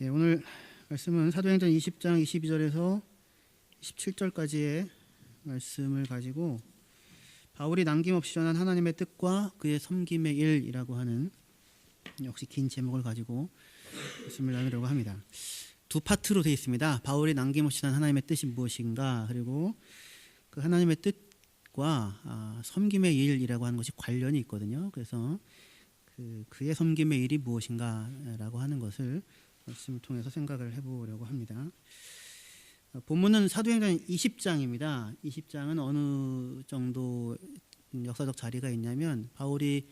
오늘 말씀은 사도행전 20장 22절에서 27절까지의 말씀을 가지고 바울이 남김없이 전한 하나님의 뜻과 그의 섬김의 일이라고 하는 역시 긴 제목을 가지고 말씀을 나누려고 합니다. 두 파트로 되어 있습니다. 바울이 남김없이 전한 하나님의 뜻이 무엇인가, 그리고 그 하나님의 뜻과 섬김의 일이라고 하는 것이 관련이 있거든요. 그래서 그의 섬김의 일이 무엇인가라고 하는 것을 말씀을 통해서 생각을 해보려고 합니다. 본문은 사도행전 20장입니다. 20장은 어느 정도 역사적 자리가 있냐면 바울이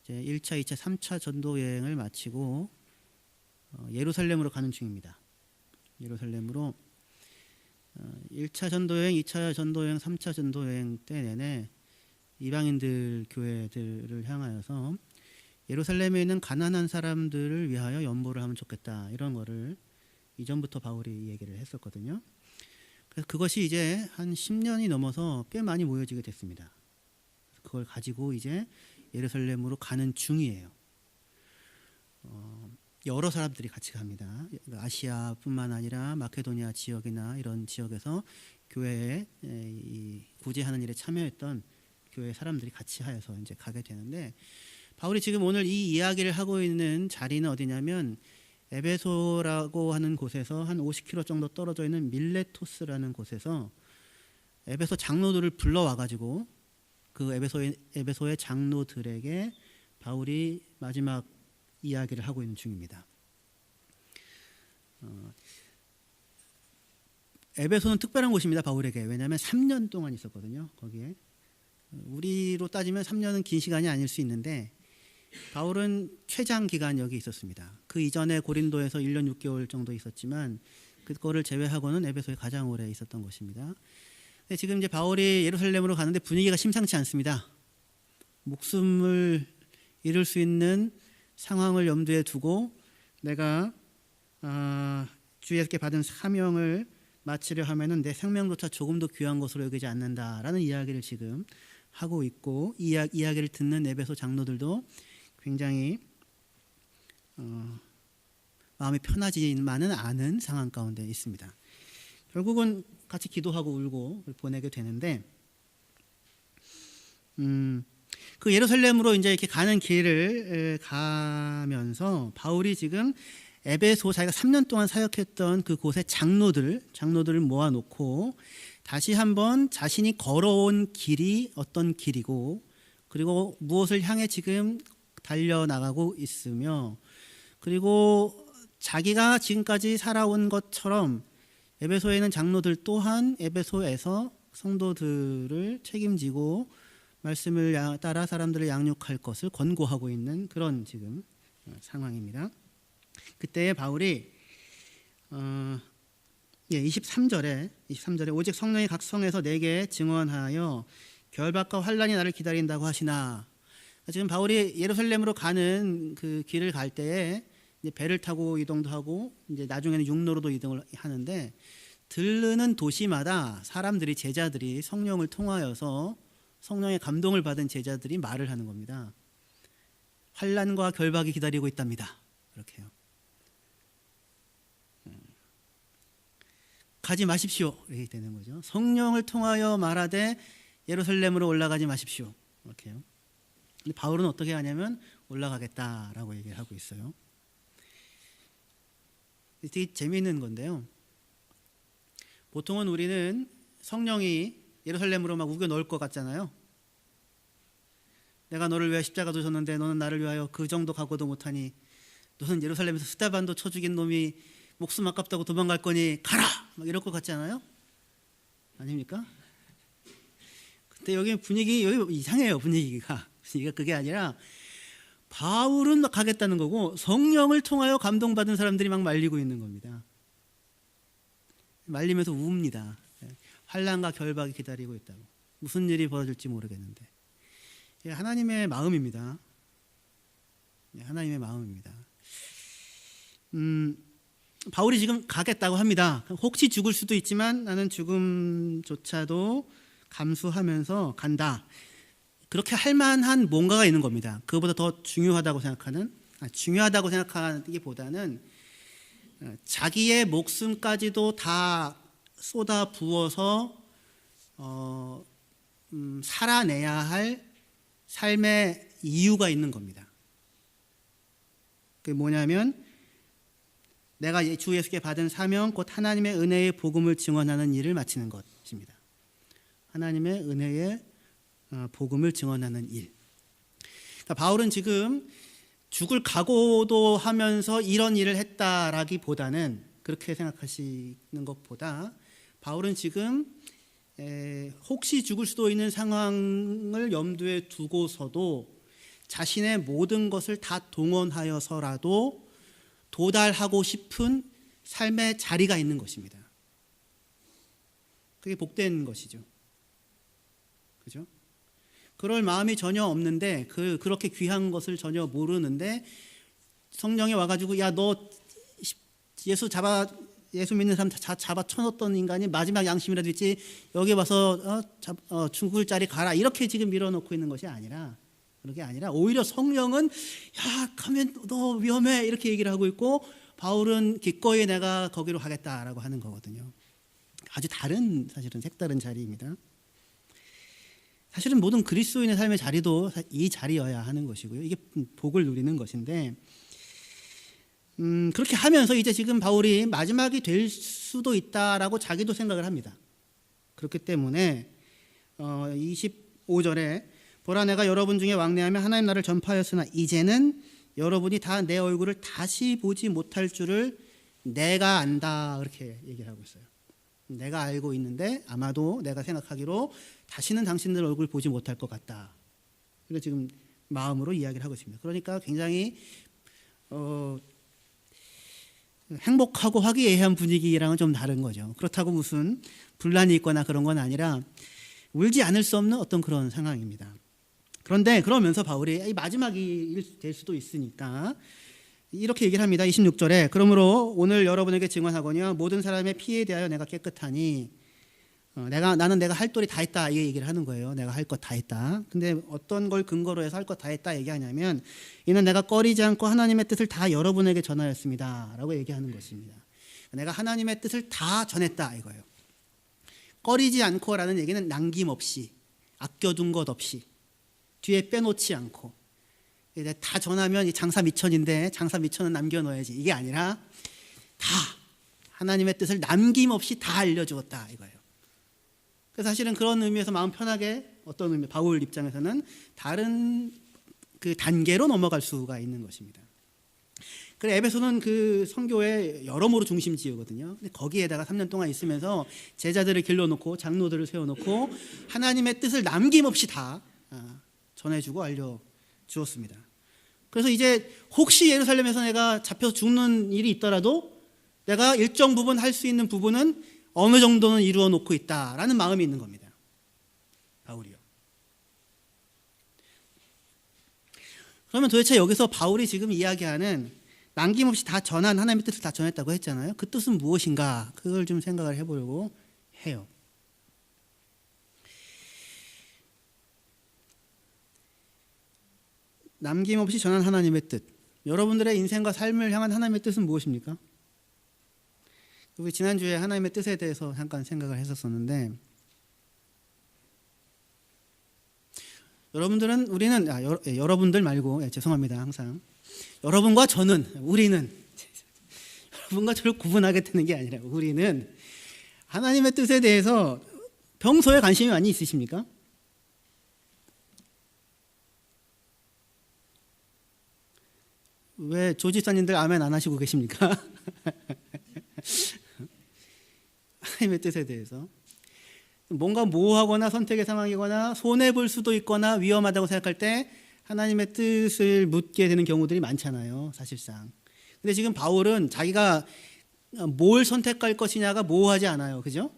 이제 1차, 2차, 3차 전도 여행을 마치고 예루살렘으로 가는 중입니다. 예루살렘으로 1차 전도여행, 2차 전도여행, 3차 전도여행 때 내내 이방인들 교회들을 향하여서 예루살렘에 있는 가난한 사람들을 위하여 연보를 하면 좋겠다, 이런 거를 이전부터 바울이 얘기를 했었거든요. 그래서 그것이 이제 한 10년이 넘어서 꽤 많이 모여지게 됐습니다. 그걸 가지고 이제 예루살렘으로 가는 중이에요. 여러 사람들이 같이 갑니다. 아시아뿐만 아니라 마케도니아 지역이나 이런 지역에서 교회에 구제하는 일에 참여했던 교회 사람들이 같이 하여서 이제 가게 되는데, 바울이 지금 오늘 이 이야기를 하고 있는 자리는 어디냐면 에베소라고 하는 곳에서 한 50km 정도 떨어져 있는 밀레토스라는 곳에서 에베소 장로들을 불러와 가지고 그 에베소의 장로들에게 바울이 마지막 이야기를 하고 있는 중입니다. 에베소는 특별한 곳입니다, 바울에게. 왜냐하면 3년 동안 있었거든요, 거기에. 우리로 따지면 3년은 긴 시간이 아닐 수 있는데 바울은 최장 기간 여기 있었습니다. 그 이전에 고린도에서 1년 6개월 정도 있었지만 그거를 제외하고는 에베소에 가장 오래 있었던 것입니다. 근데 지금 이제 바울이 예루살렘으로 가는데 분위기가 심상치 않습니다. 목숨을 잃을 수 있는 상황을 염두에 두고 내가 주에게 받은 사명을 마치려 하면은 내 생명조차 조금도 귀한 것으로 여기지 않는다라는 이야기를 지금 하고 있고, 이 이야기를 듣는 에베소 장로들도 굉장히 마음이 편하지만은 않은 상황 가운데 있습니다. 결국은 같이 기도하고 울고 보내게 되는데, 그 예루살렘으로 이제 이렇게 가는 길을 가면서 바울이 지금 에베소, 자기가 3년 동안 사역했던 그 곳의 장로들을 모아놓고 다시 한번 자신이 걸어온 길이 어떤 길이고, 그리고 무엇을 향해 지금 달려나가고 있으며, 그리고 자기가 지금까지 살아온 것처럼 에베소에 있는 장로들 또한 에베소에서 성도들을 책임지고 말씀을 따라 사람들을 양육할 것을 권고하고 있는 그런 지금 상황입니다. 그때에 바울이 23절에 오직 성령이 각 성에서 내게 증언하여 결박과 환난이 나를 기다린다고 하시나. 지금 바울이 예루살렘으로 가는 그 길을 갈 때에 이제 배를 타고 이동도 하고 이제 나중에는 육로로도 이동을 하는데, 들르는 도시마다 사람들이, 제자들이 성령을 통하여서 성령의 감동을 받은 제자들이 말을 하는 겁니다. 환난과 결박이 기다리고 있답니다. 이렇게요. 가지 마십시오, 이렇게 되는 거죠. 성령을 통하여 말하되 예루살렘으로 올라가지 마십시오, 이렇게요. 근데 바울은 어떻게 하냐면 올라가겠다라고 얘기를 하고 있어요. 되게 재미있는 건데요. 보통은 우리는 성령이 예루살렘으로 막 우겨 넣을 것 같잖아요. 내가 너를 위하여 십자가 졌는데 너는 나를 위하여 그 정도 각오도 못하니, 너는 예루살렘에서 스테반도 쳐 죽인 놈이 목숨 아깝다고 도망갈 거니 가라! 막 이럴 것 같잖아요. 아닙니까? 근데 여기 이상해요. 분위기가 그게 아니라 바울은 막 가겠다는 거고 성령을 통하여 감동받은 사람들이 막 말리고 있는 겁니다. 말리면서 웁니다. 환난과 결박이 기다리고 있다고. 무슨 일이 벌어질지 모르겠는데. 하나님의 마음입니다. 하나님의 마음입니다. 바울이 지금 가겠다고 합니다. 혹시 죽을 수도 있지만 나는 죽음조차도 감수하면서 간다. 그렇게 할 만한 뭔가가 있는 겁니다. 그거보다 더 중요하다고 생각하기보다는 자기의 목숨까지도 다 쏟아 부어서 살아내야 할 삶의 이유가 있는 겁니다. 그게 뭐냐면 내가 주 예수께 받은 사명 곧 하나님의 은혜의 복음을 증언하는 일을 마치는 것입니다. 하나님의 은혜의 복음을 증언하는 일. 그러니까 바울은 지금 죽을 각오도 하면서 이런 일을 했다라기보다는, 그렇게 생각하시는 것보다 바울은 지금 혹시 죽을 수도 있는 상황을 염두에 두고서도 자신의 모든 것을 다 동원하여서라도 도달하고 싶은 삶의 자리가 있는 것입니다. 그게 복된 것이죠. 그죠? 그럴 마음이 전혀 없는데, 그렇게 귀한 것을 전혀 모르는데 성령이 와가지고 야, 너 예수 믿는 사람 잡아 쳐놓던 인간이 마지막 양심이라도 있지, 여기 와서 죽을 자리 가라, 이렇게 지금 밀어놓고 있는 것이 아니라, 그런 게 아니라 오히려 성령은 야, 가면 너 위험해, 이렇게 얘기를 하고 있고, 바울은 기꺼이 내가 거기로 가겠다라고 하는 거거든요. 아주 다른, 사실은 색다른 자리입니다. 사실은 모든 그리스도인의 삶의 자리도 이 자리여야 하는 것이고요. 이게 복을 누리는 것인데, 그렇게 하면서 이제 지금 바울이 마지막이 될 수도 있다라고 자기도 생각을 합니다. 그렇기 때문에 25절에 보라, 내가 여러분 중에 왕래하며 하나님 나라를 전파하였으나 이제는 여러분이 다 내 얼굴을 다시 보지 못할 줄을 내가 안다, 그렇게 얘기를 하고 있어요. 내가 알고 있는데 아마도 내가 생각하기로 다시는 당신들 얼굴 보지 못할 것 같다. 그래서 지금 마음으로 이야기를 하고 있습니다. 그러니까 굉장히 행복하고 화기애애한 분위기랑은 좀 다른 거죠. 그렇다고 무슨 분란이 있거나 그런 건 아니라 울지 않을 수 없는 어떤 그런 상황입니다. 그런데 그러면서 바울이 마지막이 될 수도 있으니까 이렇게 얘기를 합니다. 26절에 그러므로 오늘 여러분에게 증언하거니와 모든 사람의 피에 대하여 내가 깨끗하니 나는 내가 할 도리 다 했다, 이 얘기를 하는 거예요. 내가 할 것 다 했다. 근데 어떤 걸 근거로 해서 할 것 다 했다 얘기하냐면, 이는 내가 꺼리지 않고 하나님의 뜻을 다 여러분에게 전하였습니다 라고 얘기하는 것입니다. 내가 하나님의 뜻을 다 전했다 이거예요. 꺼리지 않고라는 얘기는 남김없이, 아껴둔 것 없이, 뒤에 빼놓지 않고, 다 전하면 장사 미천인데 장사 미천은 남겨놓아야지, 이게 아니라 다 하나님의 뜻을 남김없이 다 알려주었다 이거예요. 그래서 사실은 그런 의미에서 마음 편하게, 어떤 의미, 바울 입장에서는 다른 그 단계로 넘어갈 수가 있는 것입니다. 그래, 에베소는 그 선교의 여러모로 중심지였거든요. 근데 거기에다가 3년 동안 있으면서 제자들을 길러놓고 장로들을 세워놓고 하나님의 뜻을 남김없이 다 전해주고 알려주었습니다. 그래서 이제 혹시 예루살렘에서 내가 잡혀서 죽는 일이 있더라도 내가 일정 부분 할 수 있는 부분은 어느 정도는 이루어 놓고 있다라는 마음이 있는 겁니다. 바울이요. 그러면 도대체 여기서 바울이 지금 이야기하는 남김없이 다 전한 하나님의 뜻을 다 전했다고 했잖아요. 그 뜻은 무엇인가? 그걸 좀 생각을 해보려고 해요. 남김없이 전한 하나님의 뜻. 여러분들의 인생과 삶을 향한 하나님의 뜻은 무엇입니까? 우리 지난주에 하나님의 뜻에 대해서 잠깐 생각을 했었었는데, 여러분들 말고, 죄송합니다, 항상 여러분과 저는, 우리는 여러분과 저를 구분하게 되는 게 아니라 우리는 하나님의 뜻에 대해서 평소에 관심이 많이 있으십니까? 왜 조집사님들 아멘 안 하시고 계십니까? 하나님의 뜻에 대해서 뭔가 모호하거나 선택의 상황이거나 손해볼 수도 있거나 위험하다고 생각할 때 하나님의 뜻을 묻게 되는 경우들이 많잖아요, 사실상. 근데 지금 바울은 자기가 뭘 선택할 것이냐가 모호하지 않아요, 그죠?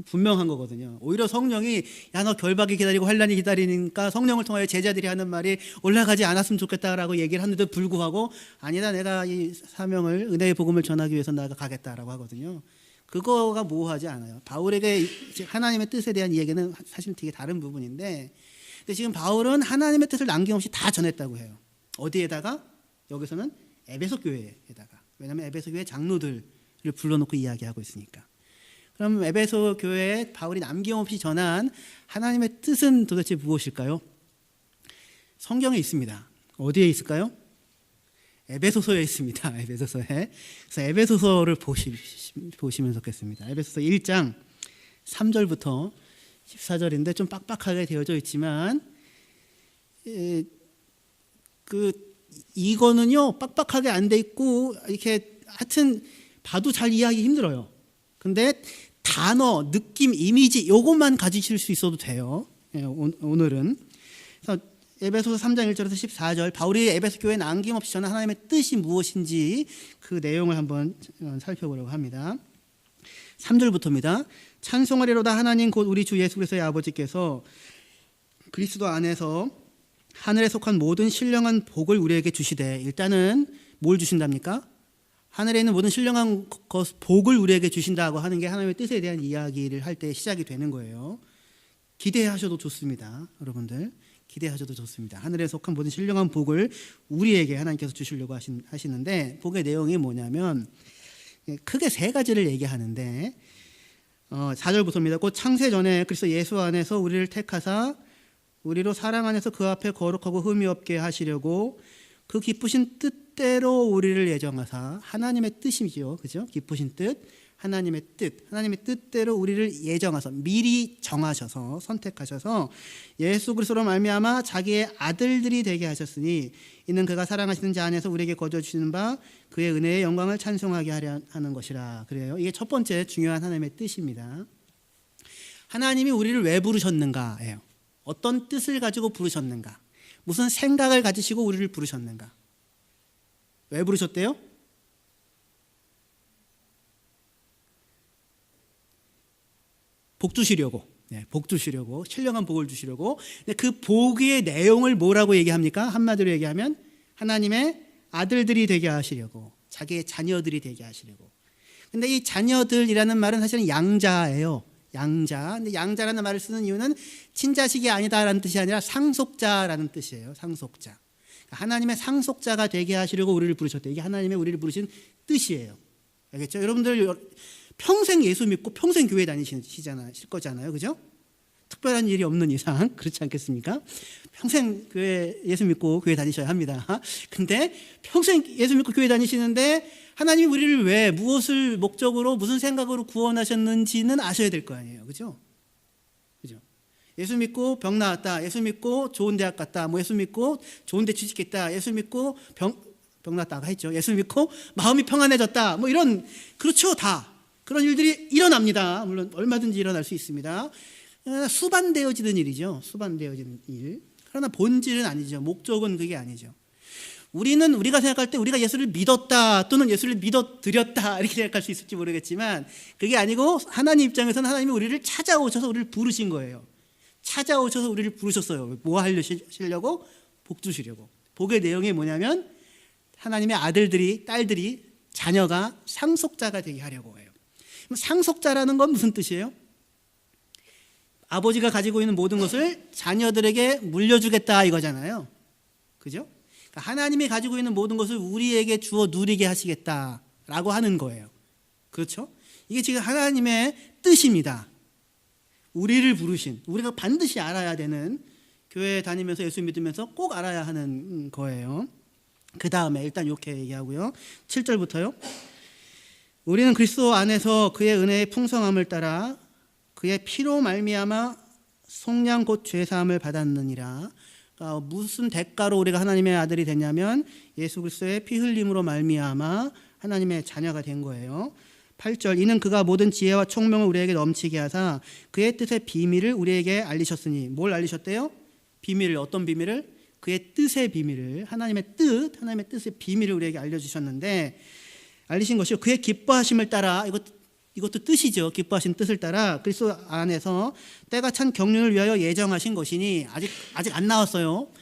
분명한 거거든요. 오히려 성령이 야, 너 결박이 기다리고 환란이 기다리니까 성령을 통하여 제자들이 하는 말이 올라가지 않았으면 좋겠다라고 얘기를 하는데 불구하고 아니다, 내가 이 사명을, 은혜의 복음을 전하기 위해서 나가 가겠다라고 하거든요. 그거가 모호하지 않아요. 바울에게 하나님의 뜻에 대한 이야기는 사실 되게 다른 부분인데, 근데 지금 바울은 하나님의 뜻을 남김없이 다 전했다고 해요. 어디에다가? 여기서는 에베소 교회에다가. 왜냐하면 에베소 교회 장로들을 불러놓고 이야기하고 있으니까. 그럼 에베소 교회에 바울이 남김없이 전한 하나님의 뜻은 도대체 무엇일까요? 성경에 있습니다. 어디에 있을까요? 에베소서에 있습니다. 에베소서에. 그래서 에베소서를 보시면 좋겠습니다. 에베소서 1장 3절부터 14절인데 좀 빡빡하게 되어져 있지만 이거는요 빡빡하게 안 돼 있고 이렇게 하여튼 봐도 잘 이해하기 힘들어요. 근데 단어, 느낌, 이미지 요것만 가지실 수 있어도 돼요. 오늘은. 그래서 에베소서 3장 1절에서 14절 바울이 에베소 교회에 남김없이 전한 하나님의 뜻이 무엇인지 그 내용을 한번 살펴보려고 합니다. 3절부터입니다. 찬송하리로다 하나님 곧 우리 주 예수 그리스도의 아버지께서 그리스도 안에서 하늘에 속한 모든 신령한 복을 우리에게 주시되, 일단은 뭘 주신답니까? 하늘에 있는 모든 신령한 복을 우리에게 주신다고 하는 게 하나님의 뜻에 대한 이야기를 할 때 시작이 되는 거예요. 기대하셔도 좋습니다. 여러분들 기대하셔도 좋습니다. 하늘에 속한 모든 신령한 복을 우리에게 하나님께서 주시려고 하시는데, 복의 내용이 뭐냐면 크게 세 가지를 얘기하는데 4절부터입니다. 곧 창세 전에 그리스도 예수 안에서 우리를 택하사 우리로 사랑 안에서 그 앞에 거룩하고 흠이 없게 하시려고 그 기쁘신 뜻대로 우리를 예정하사, 하나님의 뜻이죠, 그죠? 기쁘신 뜻, 하나님의 뜻대로 우리를 예정하셔서, 미리 정하셔서 선택하셔서 예수 그리스도로 말미암아 자기의 아들들이 되게 하셨으니 이는 그가 사랑하시는 자 안에서 우리에게 거저 주시는 바 그의 은혜의 영광을 찬송하게 하려 하는 것이라. 그래요. 이게 첫 번째 중요한 하나님의 뜻입니다. 하나님이 우리를 왜 부르셨는가예요. 어떤 뜻을 가지고 부르셨는가? 무슨 생각을 가지시고 우리를 부르셨는가? 왜 부르셨대요? 복 주시려고. 복 주시려고, 신령한 복을 주시려고. 근데 그 복의 내용을 뭐라고 얘기합니까? 한마디로 얘기하면 하나님의 아들들이 되게 하시려고, 자기의 자녀들이 되게 하시려고. 근데 이 자녀들이라는 말은 사실은 양자예요. 양자. 근데 양자라는 말을 쓰는 이유는 친자식이 아니다라는 뜻이 아니라 상속자라는 뜻이에요. 상속자. 하나님의 상속자가 되게 하시려고 우리를 부르셨대요. 이게 하나님의 우리를 부르신 뜻이에요. 알겠죠? 여러분들 평생 예수 믿고 평생 교회 다니실 거잖아요. 그죠? 특별한 일이 없는 이상 그렇지 않겠습니까? 평생 예수 믿고 교회 다니셔야 합니다. 근데 평생 예수 믿고 교회 다니시는데 하나님이 우리를 왜, 무엇을 목적으로, 무슨 생각으로 구원하셨는지는 아셔야 될 거 아니에요. 그죠? 그죠? 예수 믿고 병 나았다. 예수 믿고 좋은 대학 갔다. 예수 믿고 좋은 데 취직했다. 예수 믿고 병 났다가 했죠. 예수 믿고 마음이 평안해졌다. 이런, 그렇죠. 다. 그런 일들이 일어납니다. 물론 얼마든지 일어날 수 있습니다. 수반되어지는 일이죠. 수반되어지는 일. 그러나 본질은 아니죠. 목적은 그게 아니죠. 우리가 생각할 때 우리가 예수를 믿었다 또는 예수를 믿어드렸다 이렇게 생각할 수 있을지 모르겠지만 그게 아니고 하나님 입장에서는 하나님이 우리를 찾아오셔서 우리를 부르신 거예요. 찾아오셔서 우리를 부르셨어요. 뭐 하시려고? 복 주시려고. 복의 내용이 뭐냐면 하나님의 아들들이, 딸들이, 자녀가 상속자가 되게 하려고 해요. 상속자라는 건 무슨 뜻이에요? 아버지가 가지고 있는 모든 것을 자녀들에게 물려주겠다 이거잖아요. 그죠? 그러니까 하나님이 가지고 있는 모든 것을 우리에게 주어 누리게 하시겠다라고 하는 거예요. 그렇죠? 이게 지금 하나님의 뜻입니다. 우리를 부르신, 우리가 반드시 알아야 되는, 교회 다니면서 예수 믿으면서 꼭 알아야 하는 거예요. 그 다음에 일단 이렇게 얘기하고요. 7절부터요. 우리는 그리스도 안에서 그의 은혜의 풍성함을 따라 그의 피로 말미암아 속량 곧 죄사함을 받았느니라. 그러니까 무슨 대가로 우리가 하나님의 아들이 됐냐면 예수 그리스도의 피 흘림으로 말미암아 하나님의 자녀가 된 거예요. 8절 이는 그가 모든 지혜와 총명을 우리에게 넘치게 하사 그의 뜻의 비밀을 우리에게 알리셨으니. 뭘 알리셨대요? 비밀을. 어떤 비밀을? 그의 뜻의 비밀을, 하나님의 뜻의 비밀을 우리에게 알려주셨는데, 알리신 것이요 그의 기뻐하심을 따라, 이것도 뜻이죠. 기뻐하신 뜻을 따라 그리스도 안에서 때가 찬 경륜을 위하여 예정하신 것이니. 아직 안 나왔어요.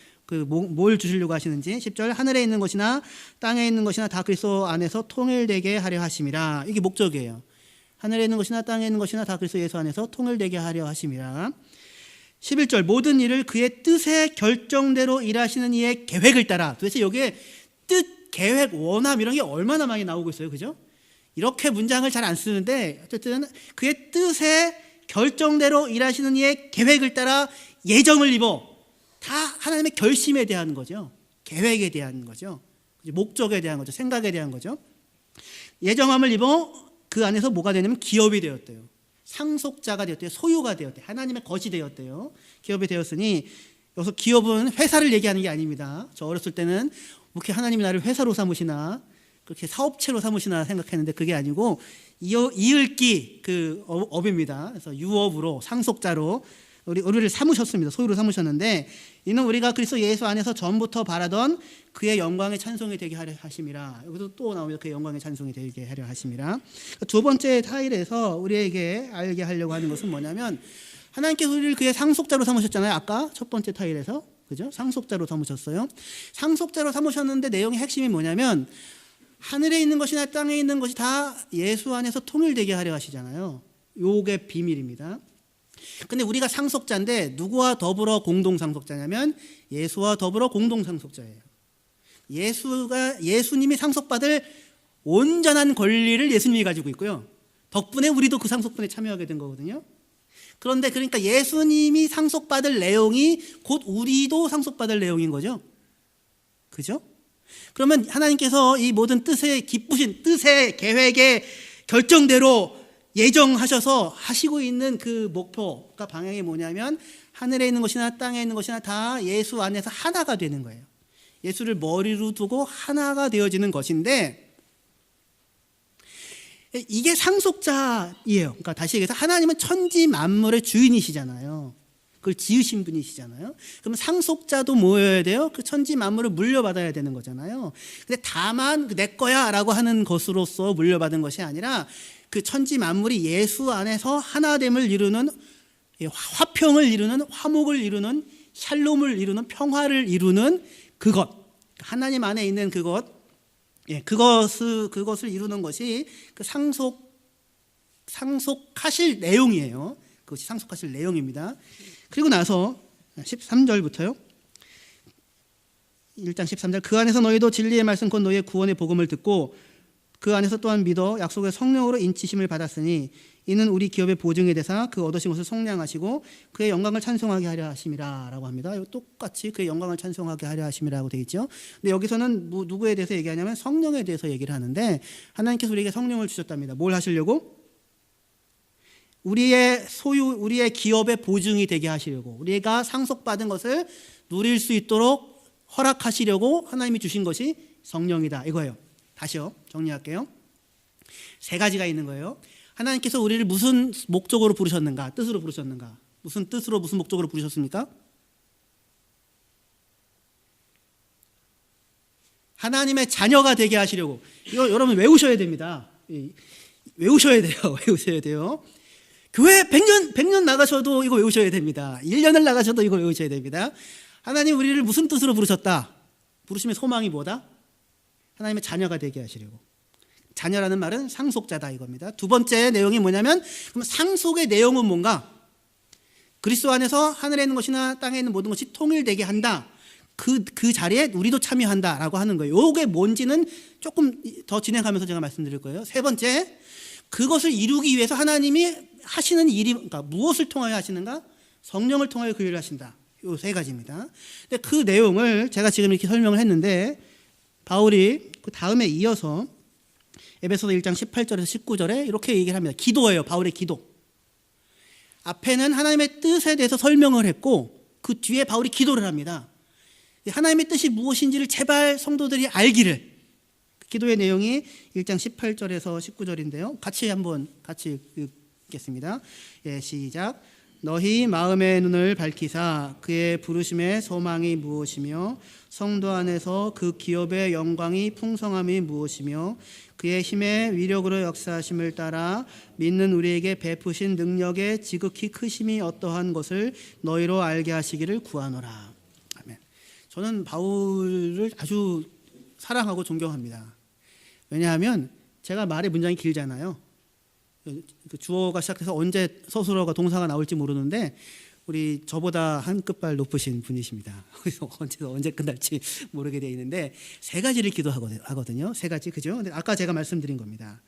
뭘 주시려고 하시는지. 10절 하늘에 있는 것이나 땅에 있는 것이나 다 그리스도 안에서 통일되게 하려 하심이라. 이게 목적이에요. 하늘에 있는 것이나 땅에 있는 것이나 다 그리스도 예수 안에서 통일되게 하려 하심이라. 11절 모든 일을 그의 뜻의 결정대로 일하시는 이의 계획을 따라. 도대체 여기에 뜻, 계획, 원함 이런 게 얼마나 많이 나오고 있어요. 그죠? 이렇게 문장을 잘 안 쓰는데 어쨌든 그의 뜻에 결정대로 일하시는 이의 계획을 따라 예정을 입어. 다 하나님의 결심에 대한 거죠. 계획에 대한 거죠. 목적에 대한 거죠. 생각에 대한 거죠. 예정함을 입어 그 안에서 뭐가 되냐면 기업이 되었대요. 상속자가 되었대요. 소유가 되었대요. 하나님의 것이 되었대요. 기업이 되었으니 여기서 기업은 회사를 얘기하는 게 아닙니다. 저 어렸을 때는 그렇게 하나님이 나를 회사로 삼으시나 그렇게 사업체로 삼으시나 생각했는데 그게 아니고 이을기 그 업입니다. 그래서 유업으로 상속자로 우리를 삼으셨습니다. 소유로 삼으셨는데 이는 우리가 그리스도 예수 안에서 전부터 바라던 그의 영광의 찬송이 되게 하려 하심이라. 여기도 또 나옵니다. 그의 영광의 찬송이 되게 하려 하심이라. 두 번째 타일에서 우리에게 알게 하려고 하는 것은 뭐냐면 하나님께서 우리를 그의 상속자로 삼으셨잖아요. 아까 첫 번째 타일에서. 그죠? 상속자로 삼으셨어요. 상속자로 삼으셨는데 내용의 핵심이 뭐냐면 하늘에 있는 것이나 땅에 있는 것이 다 예수 안에서 통일되게 하려 하시잖아요. 요게 비밀입니다. 근데 우리가 상속자인데 누구와 더불어 공동 상속자냐면 예수와 더불어 공동 상속자예요. 예수님이 상속받을 온전한 권리를 예수님이 가지고 있고요. 덕분에 우리도 그 상속분에 참여하게 된 거거든요. 그런데 그러니까 예수님이 상속받을 내용이 곧 우리도 상속받을 내용인 거죠. 그죠? 그러면 하나님께서 이 모든 뜻의 기쁘신 뜻의 계획의 결정대로 예정하셔서 하시고 있는 그 목표가 방향이 뭐냐면 하늘에 있는 것이나 땅에 있는 것이나 다 예수 안에서 하나가 되는 거예요. 예수를 머리로 두고 하나가 되어지는 것인데 이게 상속자예요. 그러니까 다시 얘기해서 하나님은 천지 만물의 주인이시잖아요. 그걸 지으신 분이시잖아요. 그러면 상속자도 뭐여야 돼요? 그 천지 만물을 물려받아야 되는 거잖아요. 근데 다만 내 거야 라고 하는 것으로서 물려받은 것이 아니라 그 천지 만물이 예수 안에서 하나됨을 이루는 화평을 이루는 화목을 이루는 샬롬을 이루는 평화를 이루는 그것 하나님 안에 있는 그것 그것을 이루는 것이 그 상속하실 내용이에요. 그것이 상속하실 내용입니다. 그리고 나서 13절부터요. 1장 13절 그 안에서 너희도 진리의 말씀 곧 너희의 구원의 복음을 듣고 그 안에서 또한 믿어 약속의 성령으로 인치심을 받았으니 이는 우리 기업의 보증이 되사 그 얻으신 것을 속량하시고 그의 영광을 찬송하게 하려 하심이라 라고 합니다. 똑같이 그의 영광을 찬송하게 하려 하심이라고 되어 있죠. 근데 여기서는 누구에 대해서 얘기하냐면 성령에 대해서 얘기를 하는데 하나님께서 우리에게 성령을 주셨답니다. 뭘 하시려고? 우리의 소유, 우리의 기업의 보증이 되게 하시려고 우리가 상속받은 것을 누릴 수 있도록 허락하시려고 하나님이 주신 것이 성령이다 이거예요. 다시요. 정리할게요. 세 가지가 있는 거예요. 하나님께서 우리를 무슨 목적으로 부르셨는가? 뜻으로 부르셨는가? 무슨 뜻으로 무슨 목적으로 부르셨습니까? 하나님의 자녀가 되게 하시려고. 이거 여러분 외우셔야 됩니다. 외우셔야 돼요. 외우셔야 돼요. 교회 100년 나가셔도 이거 외우셔야 됩니다. 1년을 나가셔도 이거 외우셔야 됩니다. 하나님 우리를 무슨 뜻으로 부르셨다? 부르심의 소망이 뭐다? 하나님의 자녀가 되게 하시려고. 자녀라는 말은 상속자다 이겁니다. 두 번째 내용이 뭐냐면 그럼 상속의 내용은 뭔가? 그리스도 안에서 하늘에 있는 것이나 땅에 있는 모든 것이 통일되게 한다. 그 자리에 우리도 참여한다라고 하는 거예요. 이게 뭔지는 조금 더 진행하면서 제가 말씀드릴 거예요. 세 번째, 그것을 이루기 위해서 하나님이 하시는 일이 그러니까 무엇을 통하여 하시는가? 성령을 통하여 그 일을 하신다. 이 세 가지입니다. 근데 그 내용을 제가 지금 이렇게 설명을 했는데 바울이 그 다음에 이어서 에베소서 1장 18절에서 19절에 이렇게 얘기를 합니다. 기도예요. 바울의 기도. 앞에는 하나님의 뜻에 대해서 설명을 했고 그 뒤에 바울이 기도를 합니다. 하나님의 뜻이 무엇인지를 제발 성도들이 알기를. 기도의 내용이 1장 18절에서 19절인데요. 같이 읽겠습니다. 예, 시작. 너희 마음의 눈을 밝히사 그의 부르심의 소망이 무엇이며 성도 안에서 그 기업의 영광이 풍성함이 무엇이며 그의 힘의 위력으로 역사하심을 따라 믿는 우리에게 베푸신 능력의 지극히 크심이 어떠한 것을 너희로 알게 하시기를 구하노라. 아멘. 저는 바울을 아주 사랑하고 존경합니다. 왜냐하면 제가 말의 문장이 길잖아요. 주어가 시작해서 언제 서술어가 동사가 나올지 모르는데 우리 저보다 한 끗발 높으신 분이십니다. 그래서 언제 끝날지 모르게 되어 있는데 세 가지를 기도하거든요. 세 가지, 그죠? 근데 아까 제가 말씀드린 겁니다.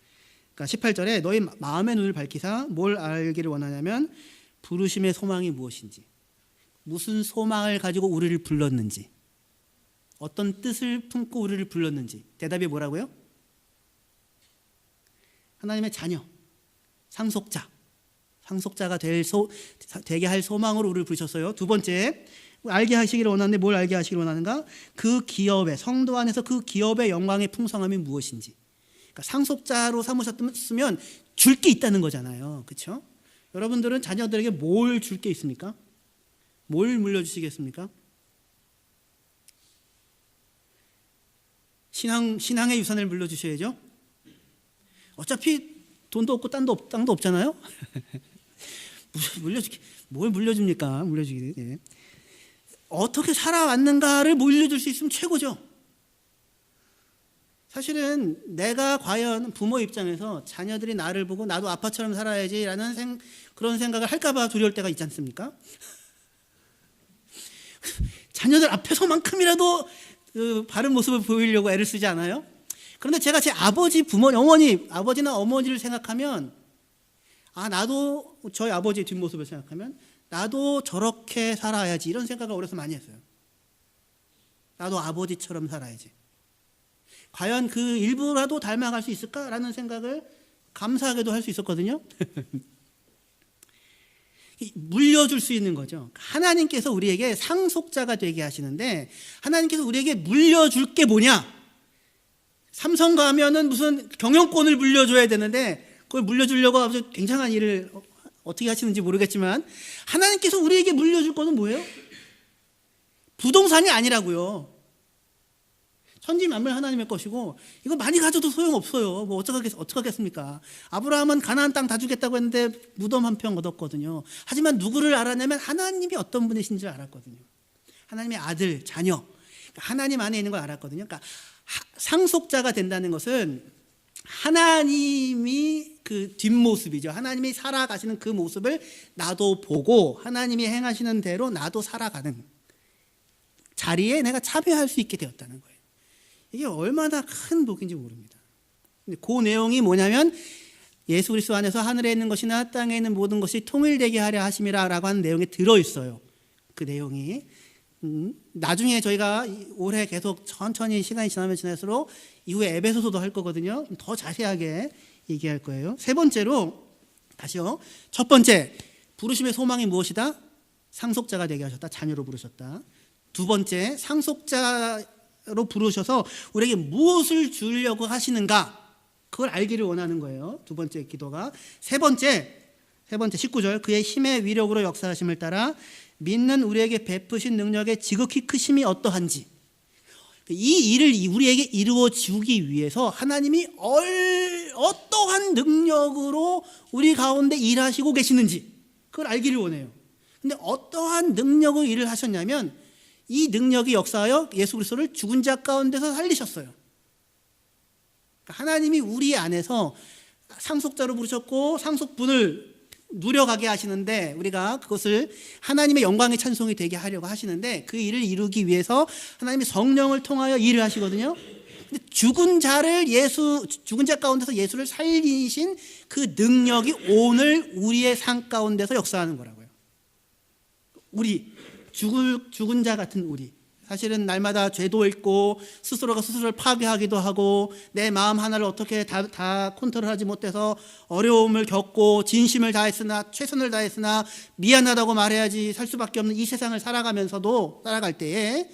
그러니까 18절에 너희 마음의 눈을 밝히사 뭘 알기를 원하냐면 부르심의 소망이 무엇인지, 무슨 소망을 가지고 우리를 불렀는지, 어떤 뜻을 품고 우리를 불렀는지. 대답이 뭐라고요? 하나님의 자녀, 상속자가 되게 할 소망으로 우리를 부르셨어요. 두 번째, 알게 하시기를 원하는데 뭘 알게 하시기를 원하는가? 그 기업의, 성도 안에서 그 기업의 영광의 풍성함이 무엇인지. 그러니까 상속자로 삼으셨으면 줄 게 있다는 거잖아요. 그렇죠? 여러분들은 자녀들에게 뭘 줄 게 있습니까? 뭘 물려주시겠습니까? 신앙의 유산을 물려주셔야죠. 어차피 돈도 없고 땅도 없잖아요. 뭘 물려줍니까? 물려주기. 네. 어떻게 살아왔는가를 물려줄 수 있으면 최고죠. 사실은 내가 과연 부모 입장에서 자녀들이 나를 보고 나도 아빠처럼 살아야지라는 그런 생각을 할까봐 두려울 때가 있지 않습니까? 자녀들 앞에서만큼이라도 그 바른 모습을 보이려고 애를 쓰지 않아요? 그런데 제가 제 아버지나 어머니를 생각하면, 나도 저희 아버지의 뒷모습을 생각하면 나도 저렇게 살아야지, 이런 생각을 어려서 많이 했어요. 나도 아버지처럼 살아야지. 과연 그 일부라도 닮아갈 수 있을까라는 생각을 감사하게도 할 수 있었거든요. 물려줄 수 있는 거죠. 하나님께서 우리에게 상속자가 되게 하시는데, 하나님께서 우리에게 물려줄 게 뭐냐? 삼성 가면은 무슨 경영권을 물려줘야 되는데, 그걸 물려주려고 아주 굉장한 일을 어떻게 하시는지 모르겠지만, 하나님께서 우리에게 물려줄 거는 뭐예요? 부동산이 아니라고요. 천지 만물 하나님의 것이고, 이거 많이 가져도 소용없어요. 뭐 어떡하겠습니까? 아브라함은 가나안 땅 다 주겠다고 했는데 무덤 한 평 얻었거든요. 하지만 누구를 알았냐면 하나님이 어떤 분이신지 알았거든요. 하나님의 아들, 자녀, 하나님 안에 있는 걸 알았거든요. 그러니까 상속자가 된다는 것은 하나님이 그 뒷모습이죠. 하나님이 살아가시는 그 모습을 나도 보고 하나님이 행하시는 대로 나도 살아가는 자리에 내가 참여할 수 있게 되었다는 거예요. 이게 얼마나 큰 복인지 모릅니다. 근데 그 내용이 뭐냐면 예수 그리스도 안에서 하늘에 있는 것이나 땅에 있는 모든 것이 통일되게 하려 하심이라라고 하는 내용이 들어있어요. 그 내용이 나중에 저희가 올해 계속 천천히 시간이 지나면 지날수록 이후에 에베소서도 할 거거든요. 더 자세하게 얘기할 거예요. 세 번째로 다시요. 첫 번째, 부르심의 소망이 무엇이다? 상속자가 되게 하셨다. 자녀로 부르셨다. 두 번째, 상속자로 부르셔서 우리에게 무엇을 주려고 하시는가? 그걸 알기를 원하는 거예요. 두 번째 기도가. 세 번째 19절, 그의 힘의 위력으로 역사하심을 따라 믿는 우리에게 베푸신 능력의 지극히 크심이 어떠한지, 이 일을 우리에게 이루어 주기 위해서 하나님이 어떠한 능력으로 우리 가운데 일하시고 계시는지 그걸 알기를 원해요. 근데 어떠한 능력으로 일을 하셨냐면 이 능력이 역사하여 예수 그리스도를 죽은 자 가운데서 살리셨어요. 하나님이 우리 안에서 상속자로 부르셨고 상속분을 누려가게 하시는데, 우리가 그것을 하나님의 영광의 찬송이 되게 하려고 하시는데, 그 일을 이루기 위해서 하나님이 성령을 통하여 일을 하시거든요. 근데 죽은 자 가운데서 예수를 살리신 그 능력이 오늘 우리의 삶 가운데서 역사하는 거라고요. 우리 죽은 자 같은 우리, 사실은 날마다 죄도 있고 스스로가 스스로를 파괴하기도 하고 내 마음 하나를 어떻게 다 컨트롤하지 못해서 어려움을 겪고 진심을 다했으나 최선을 다했으나 미안하다고 말해야지 살 수밖에 없는 이 세상을 살아갈 때에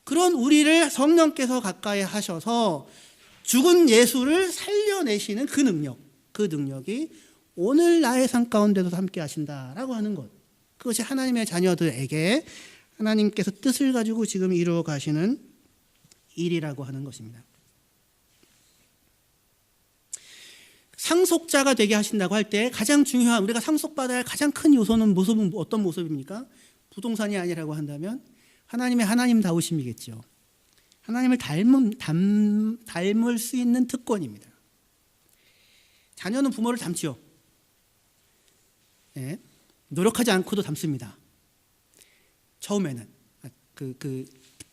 그런 우리를 성령께서 가까이 하셔서 죽은 예수를 살려내시는 그 능력이 오늘 나의 삶 가운데도 함께 하신다라고 하는 것, 그것이 하나님의 자녀들에게 하나님께서 뜻을 가지고 지금 이루어 가시는 일이라고 하는 것입니다. 상속자가 되게 하신다고 할 때 가장 중요한, 우리가 상속받아야 할 가장 큰 요소는 어떤 모습입니까? 부동산이 아니라고 한다면 하나님의 하나님다우심이겠죠. 하나님을 닮을 수 있는 특권입니다. 자녀는 부모를 닮지요. 네, 노력하지 않고도 닮습니다. 처음에는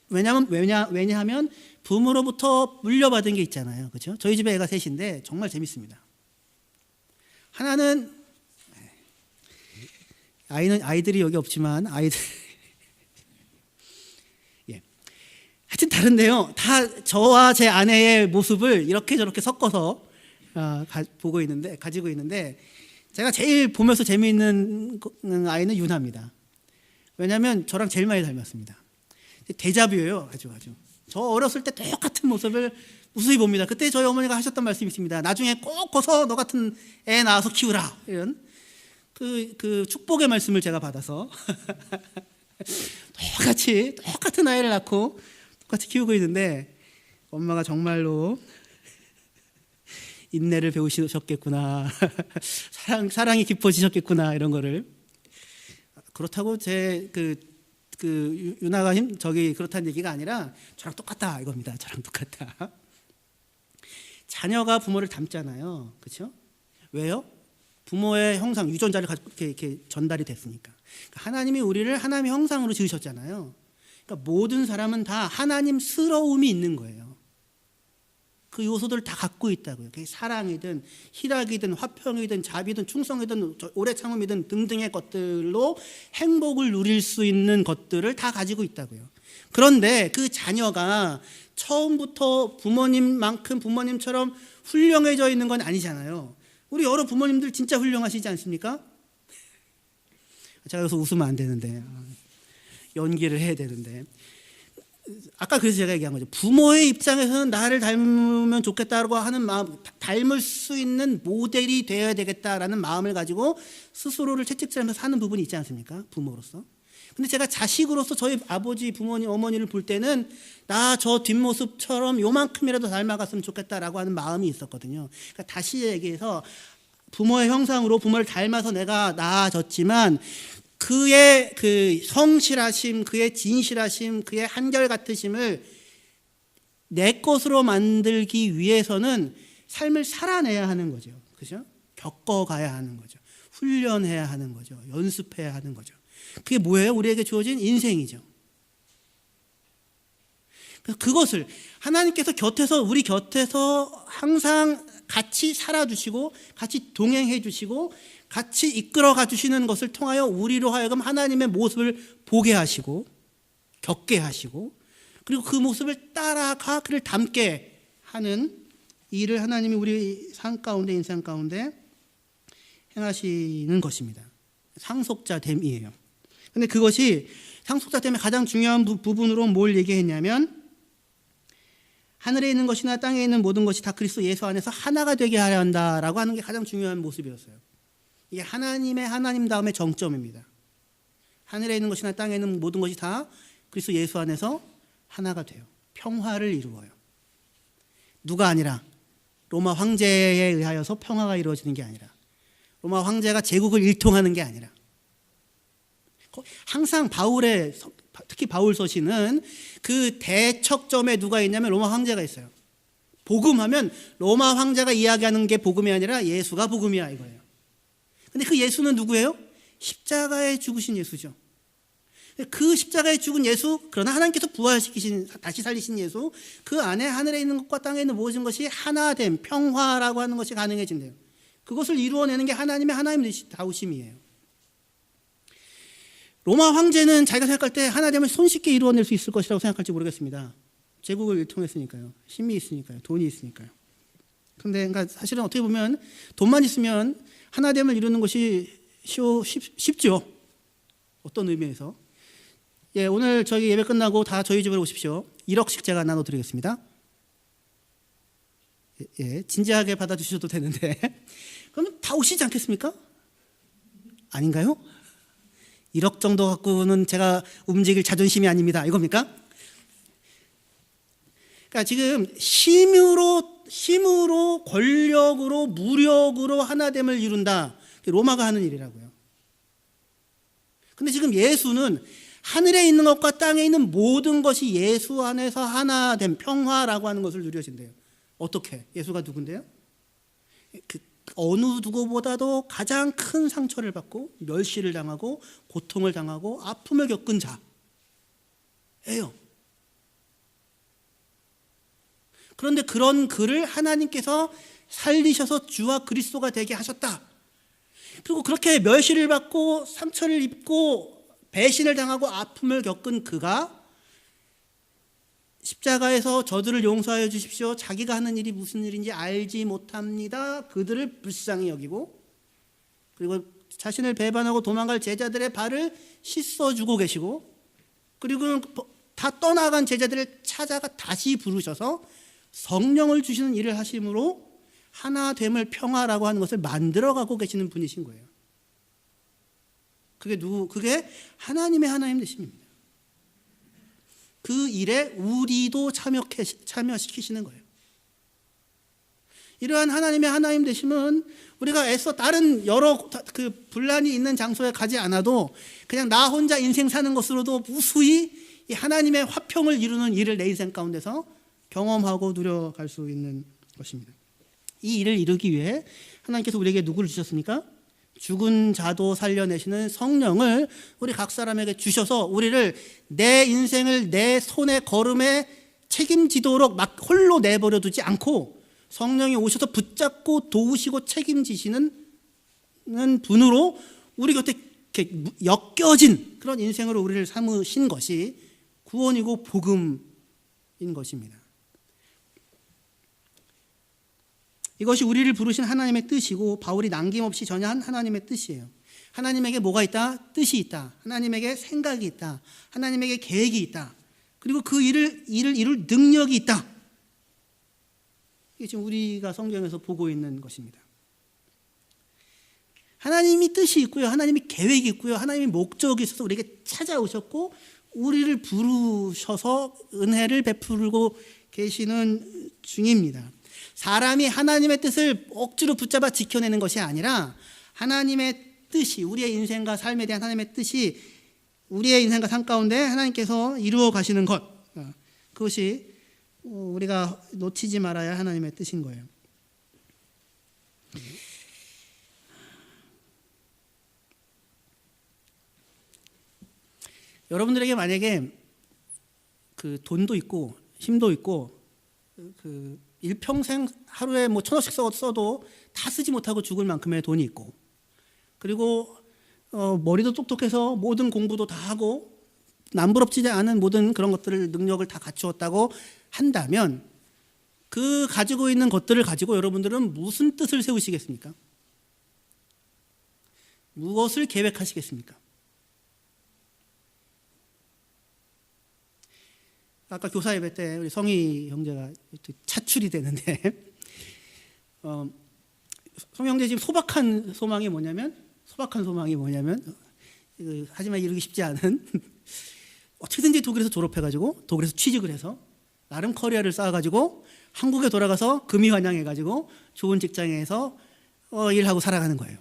왜냐하면 부모로부터 물려받은 게 있잖아요, 그렇죠? 저희 집에 애가 셋인데 정말 재밌습니다. 하나는 아이들이 여기 없지만 예. 하여튼 다른데요. 다 저와 제 아내의 모습을 이렇게 저렇게 섞어서 가지고 있는데 제가 제일 보면서 재미있는 아이는 유나입니다. 왜냐하면 저랑 제일 많이 닮았습니다. 데자뷰예요. 아주 저 어렸을 때 똑같은 모습을 무수히 봅니다. 그때 저희 어머니가 하셨던 말씀이 있습니다. 나중에 꼭 커서 너 같은 애 낳아서 키우라, 이런 그 축복의 말씀을 제가 받아서 똑같은 아이를 낳고 똑같이 키우고 있는데 엄마가 정말로 인내를 배우셨겠구나, 사랑이 깊어지셨겠구나, 이런 거를. 그렇다고 유나가 그렇다는 얘기가 아니라 저랑 똑같다 이겁니다. 저랑 똑같다. 자녀가 부모를 닮잖아요, 그렇죠? 왜요? 부모의 형상, 유전자를 이렇게 전달이 됐으니까. 하나님이 우리를 하나님의 형상으로 지으셨잖아요. 그러니까 모든 사람은 다 하나님스러움이 있는 거예요. 그 요소들을 다 갖고 있다고요. 그게 사랑이든 희락이든 화평이든 자비든 충성이든 오래 참음이든 등등의 것들로 행복을 누릴 수 있는 것들을 다 가지고 있다고요. 그런데 그 자녀가 처음부터 부모님처럼 훌륭해져 있는 건 아니잖아요. 우리 여러 부모님들 진짜 훌륭하시지 않습니까? 제가 여기서 웃으면 안 되는데, 연기를 해야 되는데, 아까 그래서 제가 얘기한 거죠. 부모의 입장에서는 나를 닮으면 좋겠다고 하는 마음, 닮을 수 있는 모델이 되어야 되겠다라는 마음을 가지고 스스로를 채찍질하면서 사는 부분이 있지 않습니까? 부모로서. 근데 제가 자식으로서 저희 아버지, 부모님, 어머니를 볼 때는 나 저 뒷모습처럼 요만큼이라도 닮아갔으면 좋겠다라고 하는 마음이 있었거든요. 그러니까 다시 얘기해서 부모의 형상으로 부모를 닮아서 내가 나아졌지만 그의 그 성실하심, 그의 진실하심, 그의 한결같으심을 내 것으로 만들기 위해서는 삶을 살아내야 하는 거죠. 그죠? 겪어가야 하는 거죠. 훈련해야 하는 거죠. 연습해야 하는 거죠. 그게 뭐예요? 우리에게 주어진 인생이죠. 그래서 그것을 하나님께서 우리 곁에서 항상 같이 살아주시고 같이 동행해 주시고 같이 이끌어가 주시는 것을 통하여 우리로 하여금 하나님의 모습을 보게 하시고 겪게 하시고 그리고 그 모습을 따라가 그를 닮게 하는 일을 하나님이 우리 삶 가운데 인생 가운데 행하시는 것입니다. 상속자됨이에요. 근데 그것이 상속자됨의 가장 중요한 부분으로 뭘 얘기했냐면 하늘에 있는 것이나 땅에 있는 모든 것이 다 그리스도 예수 안에서 하나가 되게 하려 한다라고 하는 게 가장 중요한 모습이었어요. 이게 하나님 다음의 정점입니다. 하늘에 있는 것이나 땅에 있는 모든 것이 다 그리스도 예수 안에서 하나가 돼요. 평화를 이루어요. 누가 아니라 로마 황제에 의하여서 평화가 이루어지는 게 아니라 로마 황제가 제국을 일통하는 게 아니라 항상 특히 바울 서신은 그 대척점에 누가 있냐면 로마 황제가 있어요. 복음하면 로마 황제가 이야기하는 게 복음이 아니라 예수가 복음이야 이거예요. 근데 그 예수는 누구예요? 십자가에 죽으신 예수죠. 그 십자가에 죽은 예수, 그러나 하나님께서 부활시키신 다시 살리신 예수, 그 안에 하늘에 있는 것과 땅에 있는 모든 것이 하나됨, 평화라고 하는 것이 가능해진대요. 그것을 이루어내는 게 하나님 다우심이에요. 로마 황제는 자기가 생각할 때 하나됨을 손쉽게 이루어낼 수 있을 것이라고 생각할지 모르겠습니다. 제국을 일통했으니까요. 힘이 있으니까요. 돈이 있으니까요. 그런데 그러니까 사실은 어떻게 보면 돈만 있으면 하나됨을 이루는 것이 쉽죠. 어떤 의미에서. 예, 오늘 저희 예배 끝나고 다 저희 집으로 오십시오. 1억씩 제가 나눠드리겠습니다. 예, 진지하게 받아주셔도 되는데 그러면 다 오시지 않겠습니까? 아닌가요? 1억 정도 갖고는 제가 움직일 자존심이 아닙니다. 이겁니까? 그러니까 지금 힘으로 권력으로 무력으로 하나됨을 이룬다. 로마가 하는 일이라고요. 근데 지금 예수는 하늘에 있는 것과 땅에 있는 모든 것이 예수 안에서 하나됨, 평화라고 하는 것을 누려진대요. 어떻게? 예수가 누군데요? 어느 누구보다도 가장 큰 상처를 받고 멸시를 당하고 고통을 당하고 아픔을 겪은 자, 그런데 그런 그를 하나님께서 살리셔서 주와 그리스도가 되게 하셨다. 그리고 그렇게 멸시를 받고 상처를 입고 배신을 당하고 아픔을 겪은 그가 십자가에서 저들을 용서하여 주십시오. 자기가 하는 일이 무슨 일인지 알지 못합니다. 그들을 불쌍히 여기고, 그리고 자신을 배반하고 도망갈 제자들의 발을 씻어주고 계시고, 그리고 다 떠나간 제자들을 찾아가 다시 부르셔서 성령을 주시는 일을 하심으로 하나됨을 평화라고 하는 것을 만들어가고 계시는 분이신 거예요. 그게 하나님의 하나님 되심입니다. 그 일에 우리도 참여시키시는 거예요. 이러한 하나님의 하나님 되심은 우리가 애써 다른 여러 그 분란이 있는 장소에 가지 않아도 그냥 나 혼자 인생 사는 것으로도 무수히 이 하나님의 화평을 이루는 일을 내 인생 가운데서 경험하고 누려갈 수 있는 것입니다. 이 일을 이루기 위해 하나님께서 우리에게 누구를 주셨습니까? 죽은 자도 살려내시는 성령을 우리 각 사람에게 주셔서 우리를 내 인생을 내 손의 걸음에 책임지도록 막 홀로 내버려 두지 않고 성령이 오셔서 붙잡고 도우시고 책임지시는 분으로 우리 곁에 이렇게 엮여진 그런 인생으로 우리를 삼으신 것이 구원이고 복음인 것입니다. 이것이 우리를 부르신 하나님의 뜻이고 바울이 남김없이 전한 하나님의 뜻이에요. 하나님에게 뭐가 있다? 뜻이 있다. 하나님에게 생각이 있다. 하나님에게 계획이 있다. 그리고 그 일을 이룰 능력이 있다. 이게 지금 우리가 성경에서 보고 있는 것입니다. 하나님이 뜻이 있고요. 하나님이 계획이 있고요. 하나님이 목적이 있어서 우리에게 찾아오셨고 우리를 부르셔서 은혜를 베풀고 계시는 중입니다. 사람이 하나님의 뜻을 억지로 붙잡아 지켜내는 것이 아니라 하나님의 뜻이, 우리의 인생과 삶에 대한 하나님의 뜻이 우리의 인생과 삶 가운데 하나님께서 이루어 가시는 것, 그것이 우리가 놓치지 말아야 하나님의 뜻인 거예요. 여러분들에게 만약에 그 돈도 있고 힘도 있고 그 일평생 하루에 뭐 1,000원씩 써도 다 쓰지 못하고 죽을 만큼의 돈이 있고, 그리고 머리도 똑똑해서 모든 공부도 다 하고 남부럽지 않은 모든 그런 것들을 능력을 다 갖추었다고 한다면 그 가지고 있는 것들을 가지고 여러분들은 무슨 뜻을 세우시겠습니까? 무엇을 계획하시겠습니까? 아까 교사 예배 때 우리 성희 형제가 차출이 되는데 성희 형제 지금 소박한 소망이 뭐냐면 하지만 이루기 쉽지 않은 어떻게든지 독일에서 졸업해가지고 독일에서 취직을 해서 나름 커리어를 쌓아가지고 한국에 돌아가서 금이환영해가지고 좋은 직장에서 일하고 살아가는 거예요.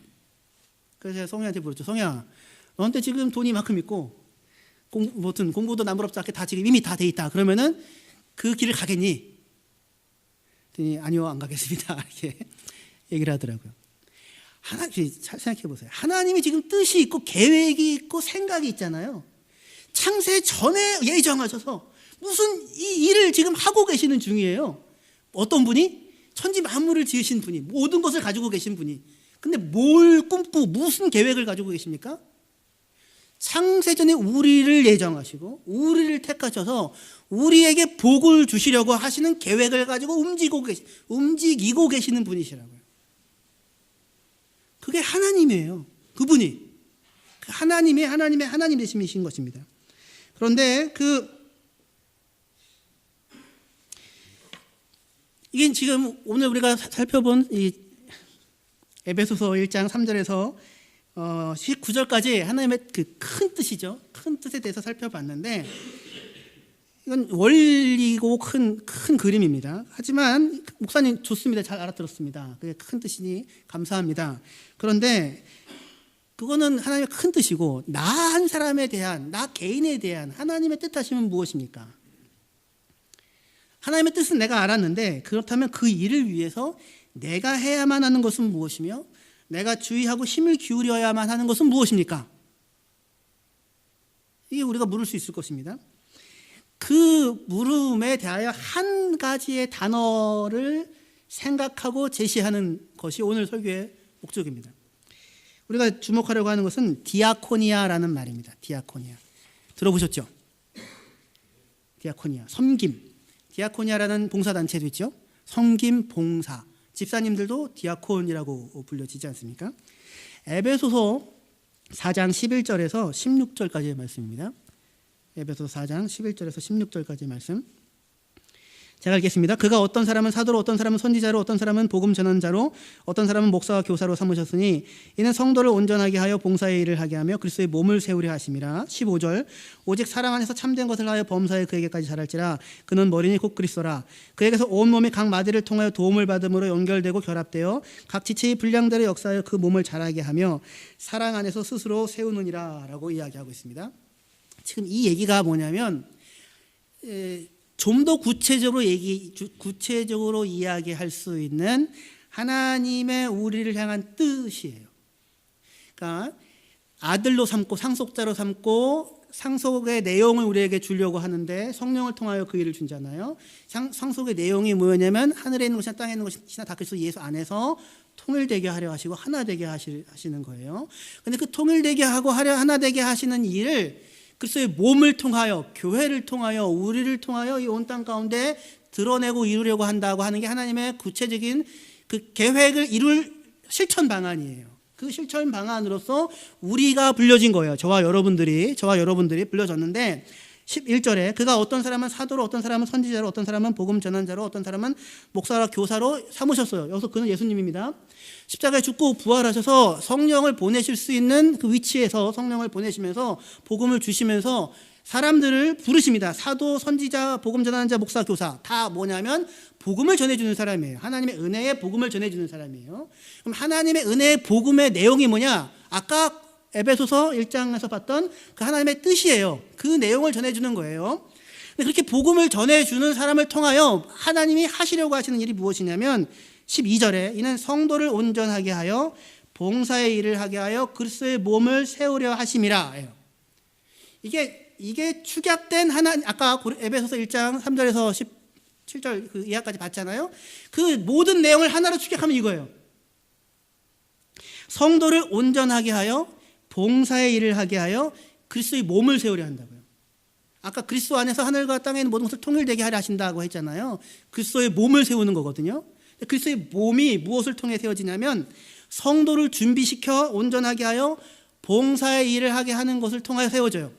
그래서 제가 성희한테 물었죠. 성희야, 너한테 지금 돈이 이만큼 있고 공부도 남부럽지 않게 다 지금 이미 다 돼 있다. 그러면은 그 길을 가겠니? 그랬더니 아니요, 안 가겠습니다. 이렇게 얘기를 하더라고요. 잘 생각해 보세요. 하나님이 지금 뜻이 있고 계획이 있고 생각이 있잖아요. 창세 전에 예정하셔서 무슨 이 일을 지금 하고 계시는 중이에요. 어떤 분이? 천지 만물을 지으신 분이, 모든 것을 가지고 계신 분이. 근데 뭘 꿈꾸고 무슨 계획을 가지고 계십니까? 창세전에 우리를 예정하시고 우리를 택하셔서 우리에게 복을 주시려고 하시는 계획을 가지고 움직이고 계시는 분이시라고요. 그게 하나님이에요. 그분이 하나님의 하나님 되심이신 것입니다. 그런데 이게 지금 오늘 우리가 살펴본 이 에베소서 1장 3절에서 19절까지 하나님의 그 큰 뜻이죠. 큰 뜻에 대해서 살펴봤는데 이건 원리고 큰 그림입니다. 하지만 목사님 좋습니다. 잘 알아들었습니다. 그게 큰 뜻이니 감사합니다. 그런데 그거는 하나님의 큰 뜻이고 나 한 사람에 대한, 나 개인에 대한 하나님의 뜻하심은 무엇입니까? 하나님의 뜻은 내가 알았는데 그렇다면 그 일을 위해서 내가 해야만 하는 것은 무엇이며 내가 주의하고 힘을 기울여야만 하는 것은 무엇입니까? 이게 우리가 물을 수 있을 것입니다. 그 물음에 대하여 한 가지의 단어를 생각하고 제시하는 것이 오늘 설교의 목적입니다. 우리가 주목하려고 하는 것은 디아코니아라는 말입니다. 디아코니아. 들어보셨죠? 디아코니아, 섬김. 디아코니아라는 봉사단체도 있죠. 섬김, 봉사. 집사님들도 디아콘이라고 불려지지 않습니까? 에베소서 4장 11절에서 16절까지의 말씀입니다. 에베소서 4장 11절에서 16절까지의 말씀. 제가 읽겠습니다. 그가 어떤 사람은 사도로, 어떤 사람은 선지자로, 어떤 사람은 복음 전환자로, 어떤 사람은 목사와 교사로 삼으셨으니 이는 성도를 온전하게 하여 봉사의 일을 하게 하며 그리스도의 몸을 세우려 하심이라. 15절 오직 사랑 안에서 참된 것을 하여 범사에 그에게까지 자랄지라. 그는 머리니 곧 그리스도라. 그에게서 온몸이 각 마디를 통하여 도움을 받음으로 연결되고 결합되어 각 지체의 분량대로 역사하여 그 몸을 자라게 하며 사랑 안에서 스스로 세우느니라 라고 이야기하고 있습니다. 지금 이 얘기가 뭐냐면 좀 더 구체적으로 이야기할 수 있는 하나님의 우리를 향한 뜻이에요. 그러니까 아들로 삼고 상속자로 삼고 상속의 내용을 우리에게 주려고 하는데 성령을 통하여 그 일을 준잖아요. 상속의 내용이 뭐냐면 하늘에 있는 것이나 땅에 있는 것이나 다 그리스도 예수 안에서 통일되게 하려 하시고 하나 되게 하시는 거예요. 그런데 그 통일되게 하고 하나 되게 하시는 일을 그리스도의 몸을 통하여, 교회를 통하여, 우리를 통하여 이 온 땅 가운데 드러내고 이루려고 한다고 하는 게 하나님의 구체적인 그 계획을 이룰 실천 방안이에요. 그 실천 방안으로서 우리가 불려진 거예요. 저와 여러분들이 불려졌는데 11절에 그가 어떤 사람은 사도로, 어떤 사람은 선지자로, 어떤 사람은 복음 전환자로, 어떤 사람은 목사와 교사로 삼으셨어요. 여기서 그는 예수님입니다. 십자가에 죽고 부활하셔서 성령을 보내실 수 있는 그 위치에서 성령을 보내시면서 복음을 주시면서 사람들을 부르십니다. 사도, 선지자, 복음 전환자, 목사, 교사 다 뭐냐면 복음을 전해주는 사람이에요. 하나님의 은혜의 복음을 전해주는 사람이에요. 그럼 하나님의 은혜의 복음의 내용이 뭐냐? 아까 에베소서 1장에서 봤던 그 하나님의 뜻이에요. 그 내용을 전해주는 거예요. 그렇게 복음을 전해주는 사람을 통하여 하나님이 하시려고 하시는 일이 무엇이냐면 12절에 이는 성도를 온전하게 하여 봉사의 일을 하게 하여 그리스도의 몸을 세우려 하심이라. 이게 축약된 아까 에베소서 1장 3절에서 17절 그 이하까지 봤잖아요. 그 모든 내용을 하나로 축약하면 이거예요. 성도를 온전하게 하여 봉사의 일을 하게 하여 그리스도의 몸을 세우려 한다고요. 아까 그리스도 안에서 하늘과 땅에 있는 모든 것을 통일되게 하려 하신다고 했잖아요. 그리스도의 몸을 세우는 거거든요. 그리스도의 몸이 무엇을 통해 세워지냐면 성도를 준비시켜 온전하게 하여 봉사의 일을 하게 하는 것을 통하여 세워져요.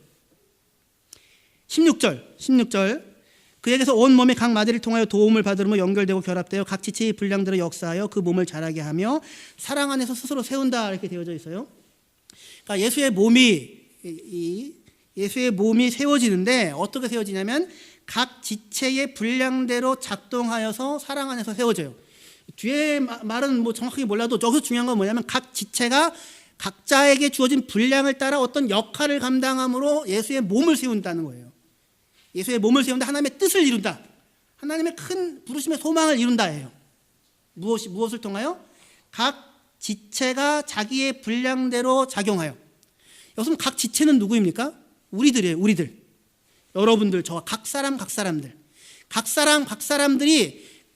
16절 그에게서 온 몸의 각 마디를 통하여 도움을 받으며 연결되고 결합되어 각 지체의 분량대로 역사하여 그 몸을 자라게 하며 사랑 안에서 스스로 세운다 이렇게 되어져 있어요. 그러니까 예수의 몸이 세워지는데 어떻게 세워지냐면 각 지체의 분량대로 작동하여서 사랑 안에서 세워져요. 뒤에 말은 뭐 정확하게 몰라도 여기서 중요한 건 뭐냐면 각 지체가 각자에게 주어진 분량을 따라 어떤 역할을 감당함으로 예수의 몸을 세운다는 거예요. 예수의 몸을 세운다. 하나님의 뜻을 이룬다. 하나님의 큰 부르심의 소망을 이룬다예요. 무엇을 통하여? 각 지체가 자기의 분량대로 작용하여. 여기서 각 지체는 누구입니까? 우리들이에요. 우리들. 여러분들, 저와 각 사람들이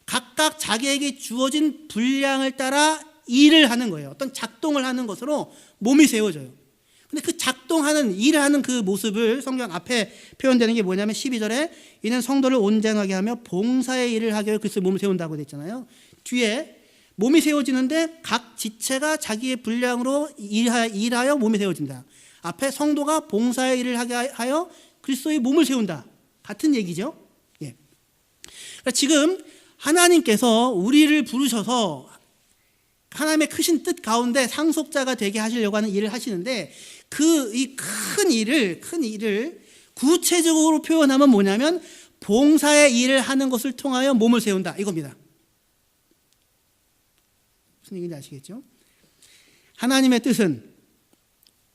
각각 자기에게 주어진 분량을 따라 일을 하는 거예요. 어떤 작동을 하는 것으로 몸이 세워져요. 근데 그 작동하는, 일을 하는 그 모습을 성경 앞에 표현되는 게 뭐냐면 12절에 이는 성도를 온전하게 하며 봉사의 일을 하게 하여 그리스도의 몸을 세운다고 됐잖아요. 뒤에 몸이 세워지는데 각 지체가 자기의 분량으로 일하여 몸이 세워진다. 앞에 성도가 봉사의 일을 하게 하여 그리스도의 몸을 세운다. 같은 얘기죠. 예. 그러니까 지금 하나님께서 우리를 부르셔서 하나님의 크신 뜻 가운데 상속자가 되게 하시려고 하는 일을 하시는데 이 큰 일을 구체적으로 표현하면 뭐냐면 봉사의 일을 하는 것을 통하여 몸을 세운다 이겁니다. 무슨 얘기인지 아시겠죠? 하나님의 뜻은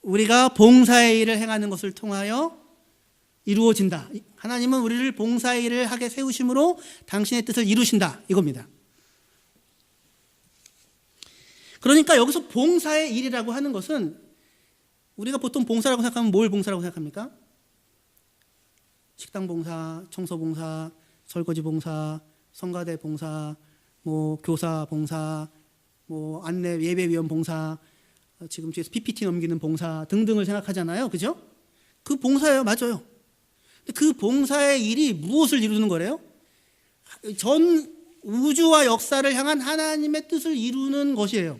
우리가 봉사의 일을 행하는 것을 통하여 이루어진다. 하나님은 우리를 봉사의 일을 하게 세우심으로 당신의 뜻을 이루신다 이겁니다. 그러니까 여기서 봉사의 일이라고 하는 것은 우리가 보통 봉사라고 생각하면 뭘 봉사라고 생각합니까? 식당 봉사, 청소 봉사, 설거지 봉사, 성가대 봉사, 뭐 교사 봉사, 뭐 안내 예배위원 봉사, 지금 뒤에서 PPT 넘기는 봉사 등등을 생각하잖아요. 그죠? 그 봉사예요. 맞아요. 그 봉사의 일이 무엇을 이루는 거래요? 전 우주와 역사를 향한 하나님의 뜻을 이루는 것이에요.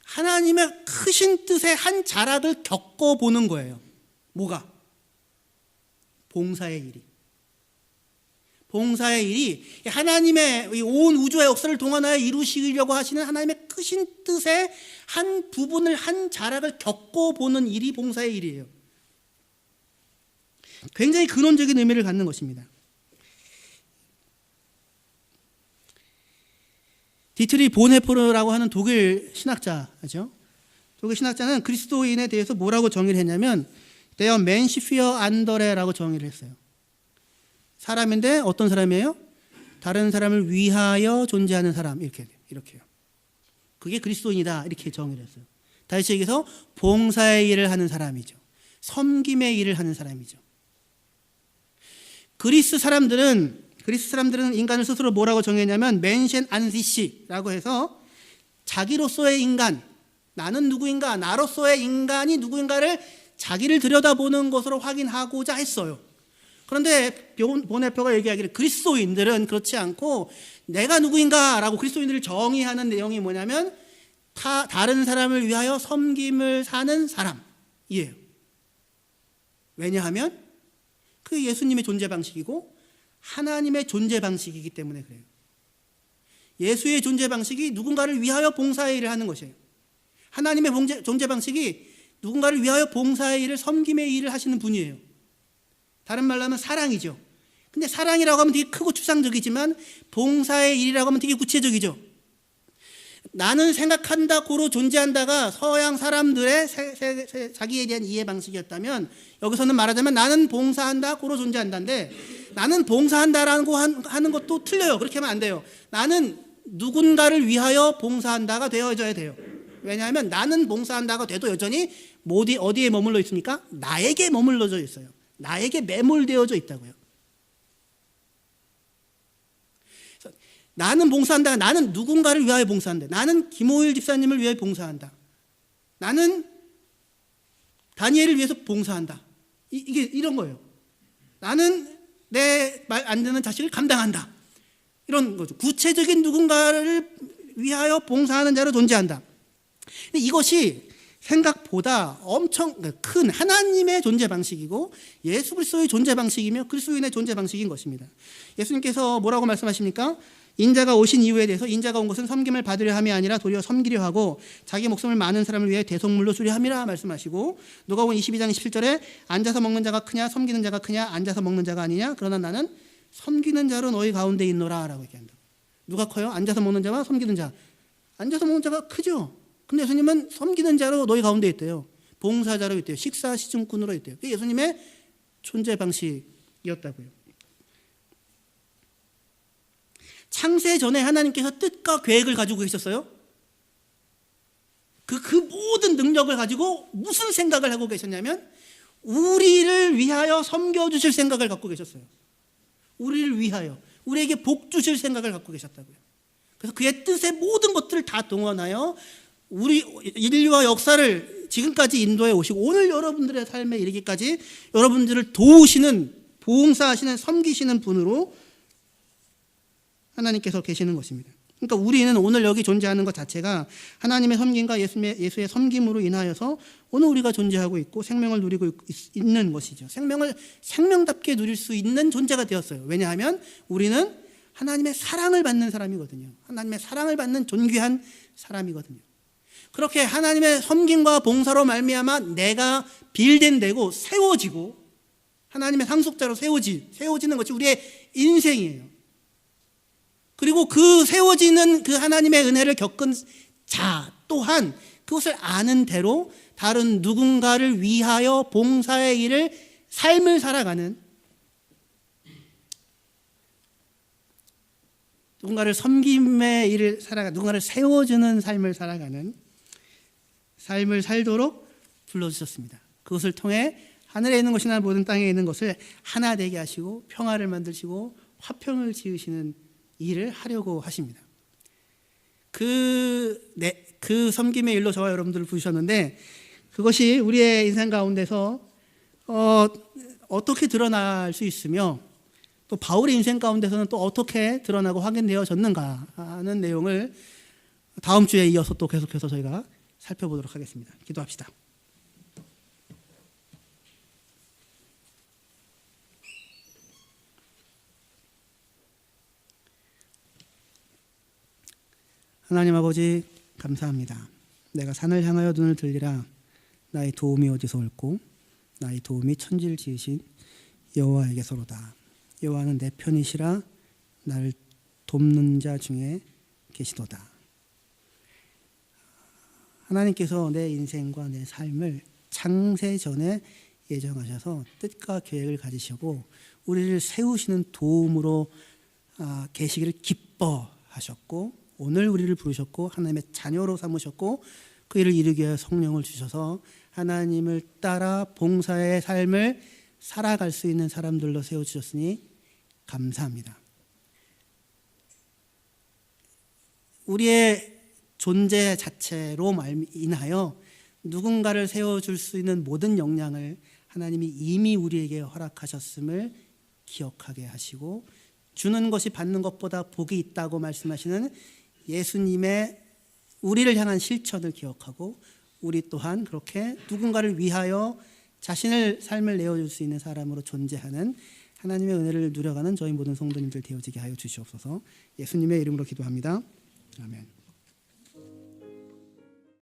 하나님의 크신 뜻의 한 자락을 겪어보는 거예요. 뭐가? 봉사의 일이. 봉사의 일이 하나님의 온 우주의 역사를 동원하여 이루시려고 하시는 하나님의 크신 뜻의 한 부분을, 한 자락을 겪어보는 일이 봉사의 일이에요. 굉장히 근원적인 의미를 갖는 것입니다. 디트리 보네포르라고 하는 독일 신학자죠. 독일 신학자는 그리스도인에 대해서 뭐라고 정의를 했냐면 Der Mensch für andere라고 정의를 했어요. 사람인데 어떤 사람이에요? 다른 사람을 위하여 존재하는 사람, 이렇게요. 그게 그리스도인이다, 이렇게 정의를 했어요. 다시 얘기해서 봉사의 일을 하는 사람이죠. 섬김의 일을 하는 사람이죠. 그리스 사람들은 인간을 스스로 뭐라고 정했냐면 멘션 안시시라고 해서 자기로서의 인간, 나는 누구인가, 나로서의 인간이 누구인가를 자기를 들여다보는 것으로 확인하고자 했어요. 그런데 보네포가 얘기하기를 그리스도인들은 그렇지 않고 내가 누구인가라고 그리스도인들을 정의하는 내용이 뭐냐면 다른 사람을 위하여 섬김을 사는 사람이에요. 왜냐하면 그 예수님의 존재 방식이고 하나님의 존재 방식이기 때문에 그래요. 예수의 존재 방식이 누군가를 위하여 봉사의 일을 하는 것이에요. 하나님의 존재 방식이 누군가를 위하여 봉사의 일을, 섬김의 일을 하시는 분이에요. 다른 말로 하면 사랑이죠. 근데 사랑이라고 하면 되게 크고 추상적이지만 봉사의 일이라고 하면 되게 구체적이죠. 나는 생각한다, 고로 존재한다가 서양 사람들의 자기에 대한 이해 방식이었다면 여기서는 말하자면 나는 봉사한다, 고로 존재한다인데 나는 봉사한다라고 하는 것도 틀려요. 그렇게 하면 안 돼요. 나는 누군가를 위하여 봉사한다가 되어져야 돼요. 왜냐하면 나는 봉사한다가 돼도 여전히 어디에 머물러 있습니까? 나에게 머물러져 있어요. 나에게 매몰되어져 있다고요. 나는 봉사한다. 나는 누군가를 위하여 봉사한다. 나는 김호일 집사님을 위하여 봉사한다. 나는 다니엘을 위해서 봉사한다. 이게 이런 거예요. 나는 내 말 안 듣는 자식을 감당한다. 이런 거죠. 구체적인 누군가를 위하여 봉사하는 자로 존재한다. 근데 이것이 생각보다 엄청 큰 하나님의 존재 방식이고 예수 그리스도의 존재 방식이며 그리스도인의 존재 방식인 것입니다. 예수님께서 뭐라고 말씀하십니까? 인자가 오신 이유에 대해서 인자가 온 것은 섬김을 받으려 함이 아니라 도리어 섬기려 하고 자기 목숨을 많은 사람을 위해 대속물로 주려 함이라 말씀하시고 누가복음 22장 27절에 앉아서 먹는 자가 크냐 섬기는 자가 크냐 앉아서 먹는 자가 아니냐 그러나 나는 섬기는 자로 너희 가운데 있노라 라고 얘기한다. 누가 커요? 앉아서 먹는 자와 섬기는 자. 앉아서 먹는 자가 크죠. 근데 예수님은 섬기는 자로 너희 가운데 있대요. 봉사자로 있대요. 식사 시중꾼으로 있대요. 그게 예수님의 존재 방식이었다고요. 창세 전에 하나님께서 뜻과 계획을 가지고 계셨어요. 그 모든 능력을 가지고 무슨 생각을 하고 계셨냐면 우리를 위하여 섬겨주실 생각을 갖고 계셨어요. 우리를 위하여 우리에게 복 주실 생각을 갖고 계셨다고요. 그래서 그의 뜻의 모든 것들을 다 동원하여 우리 인류와 역사를 지금까지 인도해 오시고 오늘 여러분들의 삶에 이르기까지 여러분들을 도우시는, 봉사하시는, 섬기시는 분으로 하나님께서 계시는 것입니다. 그러니까 우리는 오늘 여기 존재하는 것 자체가 하나님의 섬김과 예수의 섬김으로 인하여서 오늘 우리가 존재하고 있고 생명을 누리고 있는 것이죠. 생명을 생명답게 누릴 수 있는 존재가 되었어요. 왜냐하면 우리는 하나님의 사랑을 받는 사람이거든요. 하나님의 사랑을 받는 존귀한 사람이거든요. 그렇게 하나님의 섬김과 봉사로 말미암아 내가 빌된되고 세워지고 하나님의 상속자로 세워지는 것이 우리의 인생이에요. 그리고 그 세워지는 그 하나님의 은혜를 겪은 자 또한 그것을 아는 대로 다른 누군가를 위하여 봉사의 일을 삶을 살아가는, 누군가를 섬김의 일을 살아가는, 누군가를 세워주는 삶을 살아가는 삶을 살도록 불러주셨습니다. 그것을 통해 하늘에 있는 것이나 모든 땅에 있는 것을 하나 되게 하시고 평화를 만드시고 화평을 지으시는 일을 하려고 하십니다. 그 섬김의 일로 저와 여러분들을 부르셨는데 그것이 우리의 인생 가운데서 어떻게 드러날 수 있으며 또 바울의 인생 가운데서는 또 어떻게 드러나고 확인되어졌는가 하는 내용을 다음 주에 이어서 또 계속해서 저희가 살펴보도록 하겠습니다. 기도합시다. 하나님 아버지 감사합니다. 내가 산을 향하여 눈을 들리라. 나의 도움이 어디서 올고 나의 도움이 천지를 지으신 여호와에게서로다. 여호와는 내 편이시라. 나를 돕는 자 중에 계시도다. 하나님께서 내 인생과 내 삶을 창세 전에 예정하셔서 뜻과 계획을 가지시고 우리를 세우시는 도움으로 계시기를 기뻐하셨고 오늘 우리를 부르셨고 하나님의 자녀로 삼으셨고 그 일을 이루기 위해 성령을 주셔서 하나님을 따라 봉사의 삶을 살아갈 수 있는 사람들로 세워주셨으니 감사합니다. 우리의 존재 자체로 인하여 누군가를 세워줄 수 있는 모든 역량을 하나님이 이미 우리에게 허락하셨음을 기억하게 하시고 주는 것이 받는 것보다 복이 있다고 말씀하시는 예수님의 우리를 향한 실천을 기억하고 우리 또한 그렇게 누군가를 위하여 자신의 삶을 내어줄 수 있는 사람으로 존재하는 하나님의 은혜를 누려가는 저희 모든 성도님들 되어지게 하여 주시옵소서. 예수님의 이름으로 기도합니다. 아멘.